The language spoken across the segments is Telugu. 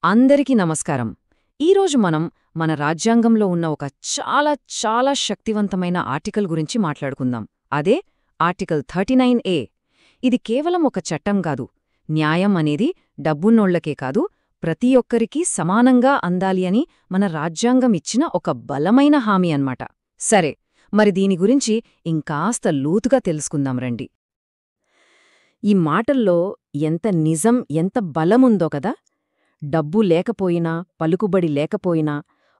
అందరికీ నమస్కారం. ఈరోజు మనం మన రాజ్యాంగంలో ఉన్న ఒక చాలా చాలా శక్తివంతమైన ఆర్టికల్ గురించి మాట్లాడుకుందాం. అదే ఆర్టికల్ 39A. ఇది కేవలం ఒక చట్టం కాదు. న్యాయం అనేది డబ్బున్నోళ్లకే కాదు, ప్రతి ఒక్కరికీ సమానంగా అందాలి అని మన రాజ్యాంగం ఇచ్చిన ఒక బలమైన హామీ అన్నమాట. సరే, మరి దీని గురించి ఇంకాస్త లోతుగా తెలుసుకుందాం రండి. ఈ మాటల్లో ఎంత నిజం, ఎంత బలముందో కదా! డబ్బు లేకపోయినా, పలుకుబడి లేకపోయినా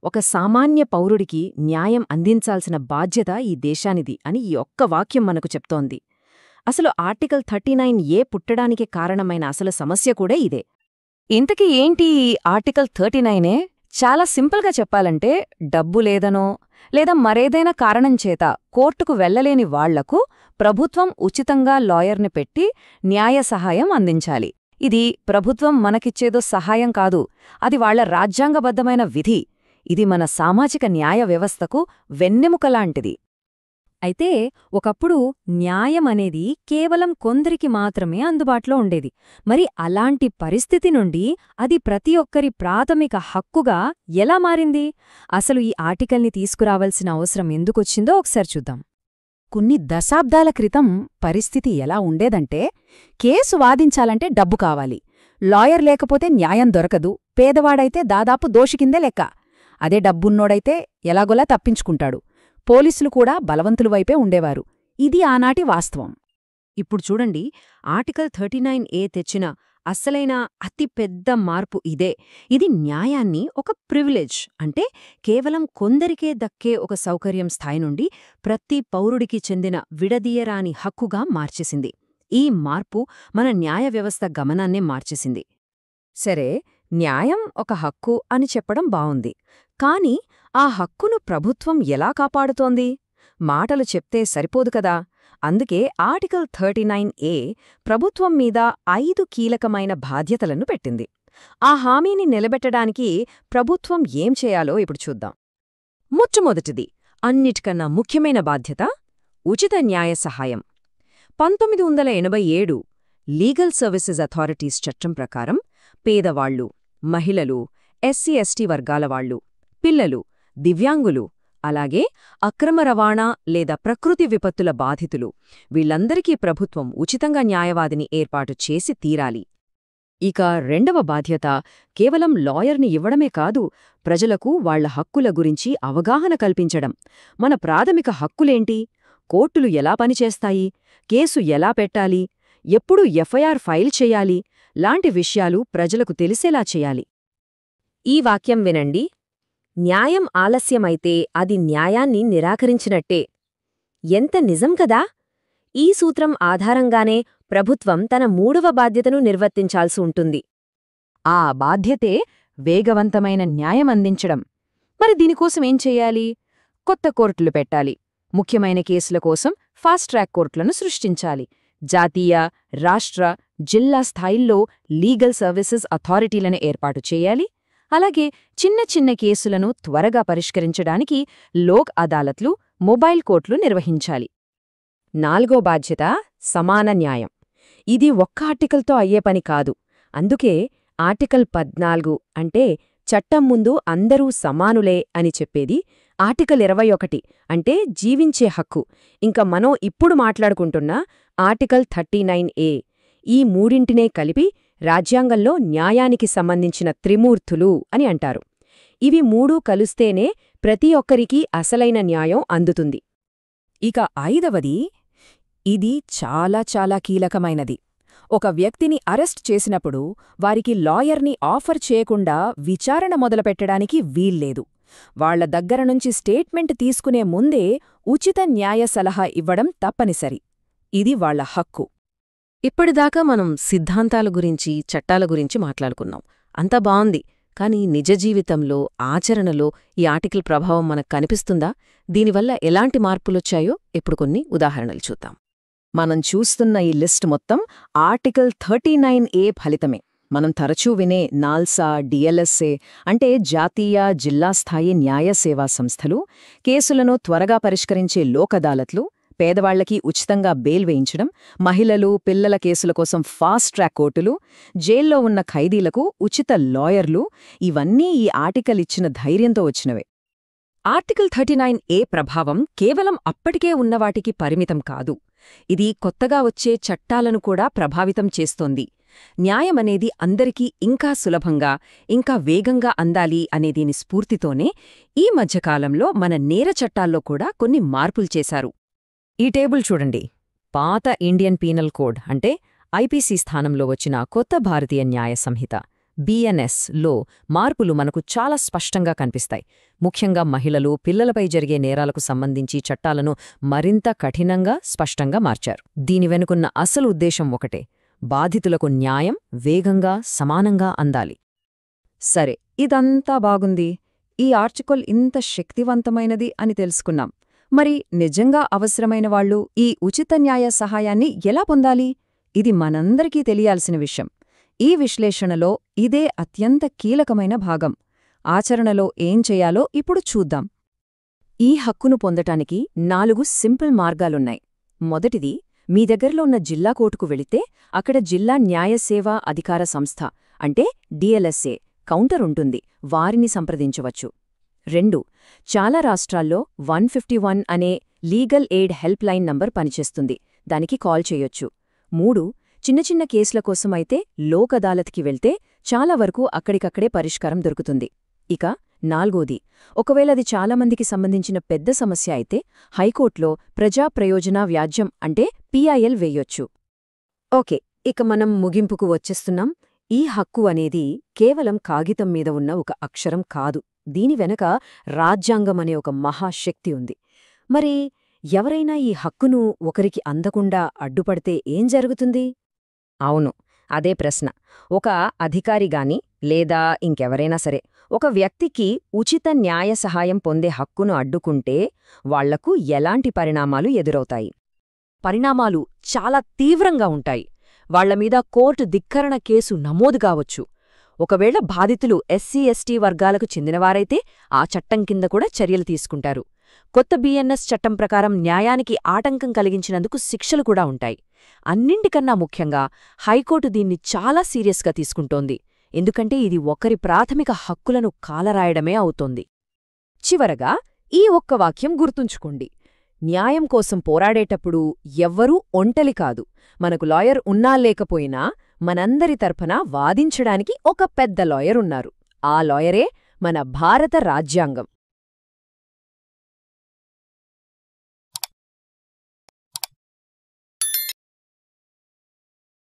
ఒక సామాన్య పౌరుడికి న్యాయం అందించాల్సిన బాధ్యత ఈ దేశానిది అని ఈ ఒక్క వాక్యం మనకు చెప్తోంది. అసలు ఆర్టికల్ 39A పుట్టడానికి కారణమైన అసలు సమస్య కూడా ఇదే. ఇంతకీ ఏంటి ఈ ఆర్టికల్ 39A? చాలా సింపుల్గా చెప్పాలంటే, డబ్బు లేదనో లేదా మరేదైనా కారణం చేత కోర్టుకు వెళ్లలేని వాళ్లకు ప్రభుత్వం ఉచితంగా లాయర్ని పెట్టి న్యాయ సహాయం అందించాలి. ఇది ప్రభుత్వం మనకిచ్చేదో సహాయం కాదు, అది వాళ్ల రాజ్యాంగబద్ధమైన విధి. ఇది మన సామాజిక న్యాయ వ్యవస్థకు వెన్నెముకలాంటిది. అయితే ఒకప్పుడు న్యాయం అనేది కేవలం కొందరికి మాత్రమే అందుబాటులో ఉండేది. మరి అలాంటి పరిస్థితి నుండి అది ప్రతి ఒక్కరి ప్రాథమిక హక్కుగా ఎలా మారింది? అసలు ఈ ఆర్టికల్ని తీసుకురావాల్సిన అవసరం ఎందుకొచ్చిందో ఒకసారి చూద్దాం. కొన్ని దశాబ్దాల క్రితం పరిస్థితి ఎలా ఉండేదంటే, కేసు వాదించాలంటే డబ్బు కావాలి, లాయర్ లేకపోతే న్యాయం దొరకదు, పేదవాడైతే దాదాపు దోషికిందే లెక్క. అదే డబ్బున్నోడైతే ఎలాగోలా తప్పించుకుంటాడు. పోలీసులు కూడా బలవంతుల వైపే ఉండేవారు. ఇది ఆనాటి వాస్తవం. ఇప్పుడు చూడండి, ఆర్టికల్ 39A తెచ్చిన అస్సలైన అతిపెద్ద మార్పు ఇదే. ఇది న్యాయాన్ని ఒక ప్రివిలేజ్, అంటే కేవలం కొందరికే దక్కే ఒక సౌకర్యం స్థాయి నుండి ప్రతి పౌరుడికి చెందిన విడదీయరాని హక్కుగా మార్చేసింది. ఈ మార్పు మన న్యాయ వ్యవస్థ గమనాన్నే మార్చేసింది. సరే, న్యాయం ఒక హక్కు అని చెప్పడం బావుంది. కాని ఆ హక్కును ప్రభుత్వం ఎలా కాపాడుతోంది? మాటలు చెప్తే సరిపోదు కదా. అందుకే ఆర్టికల్ 39A ప్రభుత్వం మీద 5 కీలకమైన బాధ్యతలను పెట్టింది. ఆ హామీని నిలబెట్టడానికి ప్రభుత్వం ఏం చేయాలో ఇప్పుడు చూద్దాం. మొట్టమొదటిది, అన్నిటికన్నా ముఖ్యమైన బాధ్యత, ఉచిత న్యాయ సహాయం. 1987 లీగల్ సర్వీసెస్ అథారిటీస్ చట్టం ప్రకారం పేదవాళ్లు, మహిళలు, ఎస్సీ/ఎస్టీ వర్గాల వాళ్లు, పిల్లలు, దివ్యాంగులు, అలాగే అక్రమ రవాణా లేదా ప్రకృతి విపత్తుల బాధితులు, వీళ్లందరికీ ప్రభుత్వం ఉచితంగా న్యాయవాదిని ఏర్పాటు చేసి తీరాలి. ఇక రెండవ బాధ్యత, కేవలం లాయర్ని ఇవ్వడమే కాదు, ప్రజలకు వాళ్ల హక్కుల గురించి అవగాహన కల్పించడం. మన ప్రాథమిక హక్కులేంటి? కోర్టులు ఎలా పనిచేస్తాయి? కేసు ఎలా పెట్టాలి? ఎప్పుడు ఎఫ్ఐఆర్ ఫైల్ చెయ్యాలి? లాంటి విషయాలు ప్రజలకు తెలిసేలా చేయాలి. ఈ వాక్యం వినండి. న్యాయం ఆలస్యమైతే అది న్యాయాన్ని నిరాకరించినట్టే. ఎంత నిజం కదా! ఈ సూత్రం ఆధారంగానే ప్రభుత్వం తన మూడవ బాధ్యతను నిర్వర్తించాల్సి ఉంటుంది. ఆ బాధ్యతే వేగవంతమైన న్యాయం అందించడం. మరి దీనికోసం ఏం చెయ్యాలి? కొత్త కోర్టులు పెట్టాలి. ముఖ్యమైన కేసుల కోసం ఫాస్ట్ ట్రాక్ కోర్టులను సృష్టించాలి. జాతీయ, రాష్ట్ర, జిల్లా స్థాయిల్లో లీగల్ సర్వీసెస్ అథారిటీలను ఏర్పాటు చేయాలి. అలాగే చిన్న చిన్న కేసులను త్వరగా పరిష్కరించడానికి లోక్ అదాలత్లు, మొబైల్ కోర్టులు నిర్వహించాలి. నాలుగో బాధ్యత, సమాన న్యాయం. ఇది ఒక్క ఆర్టికల్తో అయ్యే పని కాదు. అందుకే ఆర్టికల్ 14 అంటే చట్టం ముందు అందరూ సమానులే అని చెప్పేది. ఆర్టికల్ 21 అంటే జీవించే హక్కు. ఇంకా మనం ఇప్పుడు మాట్లాడుకుంటున్న ఆర్టికల్ 39A. ఈ మూడింటినే కలిపి రాజ్యాంగంలో న్యాయానికి సంబంధించిన త్రిమూర్తులు అని అంటారు. ఇవి మూడూ కలుస్తేనే ప్రతి ఒక్కరికీ అసలైన న్యాయం అందుతుంది. ఇక ఐదవది, ఇది చాలా చాలా కీలకమైనది. ఒక వ్యక్తిని అరెస్ట్ చేసినప్పుడు వారికి లాయర్ని ఆఫర్ చేయకుండా విచారణ మొదలుపెట్టడానికి వీల్లేదు. వాళ్ల దగ్గర నుంచి స్టేట్మెంట్ తీసుకునే ముందే ఉచిత న్యాయ సలహా ఇవ్వడం తప్పనిసరి. ఇది వాళ్ల హక్కు. ఇప్పటిదాకా మనం సిద్ధాంతాల గురించి, చట్టాల గురించి మాట్లాడుకున్నాం. అంతా బావుంది. కాని నిజ జీవితంలో, ఆచరణలో ఈ ఆర్టికల్ ప్రభావం మనకు కనిపిస్తుందా? దీనివల్ల ఎలాంటి మార్పులొచ్చాయో ఇప్పుడు కొన్ని ఉదాహరణలు చూద్దాం. మనం చూస్తున్న ఈ లిస్ట్ మొత్తం ఆర్టికల్ 39A ఫలితమే. మనం తరచూ వినే నాల్సా, డిఎల్ఎస్ఏ అంటే జాతీయ, జిల్లా స్థాయి న్యాయ సేవా సంస్థలు, కేసులను త్వరగా పరిష్కరించే లోక్ అదాలత్లు, పేదవాళ్లకి ఉచితంగా బెయిల్ వేయించడం, మహిళలు, పిల్లల కేసుల కోసం ఫాస్ట్ ట్రాక్ కోర్టులు, జైల్లో ఉన్న ఖైదీలకు ఉచిత లాయర్లు, ఇవన్నీ ఈ ఆర్టికల్ ఇచ్చిన ధైర్యంతో వచ్చినవే. ఆర్టికల్ 39A ప్రభావం కేవలం అప్పటికే ఉన్నవాటికి పరిమితం కాదు. ఇది కొత్తగా వచ్చే చట్టాలను కూడా ప్రభావితం చేస్తోంది. న్యాయమనేది అందరికీ ఇంకా సులభంగా, ఇంకా వేగంగా అందాలి అనే దీని స్ఫూర్తితోనే ఈ మధ్యకాలంలో మన నేర చట్టాల్లో కూడా కొన్ని మార్పులు చేశారు. ఈ టేబుల్ చూడండి. పాత ఇండియన్ పీనల్ కోడ్ అంటే ఐపీసీ స్థానంలో వచ్చిన కొత్త భారతీయ న్యాయ సంహిత BNSలో మార్పులు మనకు చాలా స్పష్టంగా కనిపిస్తాయి. ముఖ్యంగా మహిళలు, పిల్లలపై జరిగే నేరాలకు సంబంధించి చట్టాలను మరింత కఠినంగా, స్పష్టంగా మార్చారు. దీని వెనుకున్న అసలు ఉద్దేశం ఒకటే: బాధితులకు న్యాయం వేగంగా, సమానంగా అందాలి. సరే, ఇదంతా బాగుంది. ఈ ఆర్టికల్ ఇంత శక్తివంతమైనది అని తెలుసుకున్నాం. మరి నిజంగా అవసరమైన వాళ్ళు ఈ ఉచిత న్యాయ సహాయాన్ని ఎలా పొందాలి? ఇది మనందరికీ తెలియాల్సిన విషయం. ఈ విశ్లేషణలో ఇదే అత్యంత కీలకమైన భాగం. ఆచరణలో ఏం చేయాలో ఇప్పుడు చూద్దాం. ఈ హక్కును పొందటానికి 4 సింపుల్ మార్గాలున్నాయి. మొదటిది, మీ దగ్గరలో ఉన్న జిల్లా కోర్టుకు వెళితే అక్కడ జిల్లా న్యాయ సేవా అధికార సంస్థ అంటే DLSA కౌంటర్ ఉంటుంది. వారిని సంప్రదించవచ్చు. 2, చాలా రాష్ట్రాల్లో 151 అనే legal aid help line number పనిచేస్తుంది. దానికి కాల్ చేయొచ్చు. 3, చిన్న చిన్న కేసుల కోసమైతే లోక్ అదాలత్కి వెళ్తే చాలా వరకు అక్కడికక్కడే పరిష్కారం దొరుకుతుంది. ఇక 4ది, ఒకవేళ అది చాలామందికి సంబంధించిన పెద్ద సమస్య అయితే హైకోర్టులో ప్రజా ప్రయోజన వ్యాజ్యం అంటే PIL వేయొచ్చు. ఓకే, ఇక మనం ముగింపుకు వచ్చేస్తున్నాం. ఈ హక్కు అనేది కేవలం కాగితం మీద ఉన్న ఒక అక్షరం కాదు. దీని వెనక రాజ్యాంగమనే ఒక మహాశక్తి ఉంది. మరి ఎవరైనా ఈ హక్కును ఒకరికి అందకుండా అడ్డుపడితే ఏం జరుగుతుంది? అవును, అదే ప్రశ్న. ఒక అధికారిగాని లేదా ఇంకెవరైనా సరే ఒక వ్యక్తికి ఉచిత న్యాయ సహాయం పొందే హక్కును అడ్డుకుంటే వాళ్లకు ఎలాంటి పరిణామాలు ఎదురవుతాయి? పరిణామాలు చాలా తీవ్రంగా ఉంటాయి. వాళ్లమీద కోర్టు ధిక్కరణ కేసు నమోదు కావచ్చు. ఒకవేళ బాధితులు SC/ST వర్గాలకు చెందినవారైతే ఆ చట్టం కింద కూడా చర్యలు తీసుకుంటారు. కొత్త BNS చట్టం ప్రకారం న్యాయానికి ఆటంకం కలిగించినందుకు శిక్షలు కూడా ఉంటాయి. అన్నింటికన్నా ముఖ్యంగా హైకోర్టు దీన్ని చాలా సీరియస్గా తీసుకుంటోంది. ఎందుకంటే ఇది ఒకరి ప్రాథమిక హక్కులను కాలరాయడమే అవుతోంది. చివరగా ఈ ఒక్క వాక్యం గుర్తుంచుకోండి. న్యాయం కోసం పోరాడేటప్పుడు ఎవ్వరూ ఒంటలి కాదు. మనకు లాయర్ ఉన్నా లేకపోయినా మనందరి తరపున వాదించడానికి ఒక పెద్ద లాయర్ ఉన్నారు. ఆ లాయరే మన భారత రాజ్యాంగం.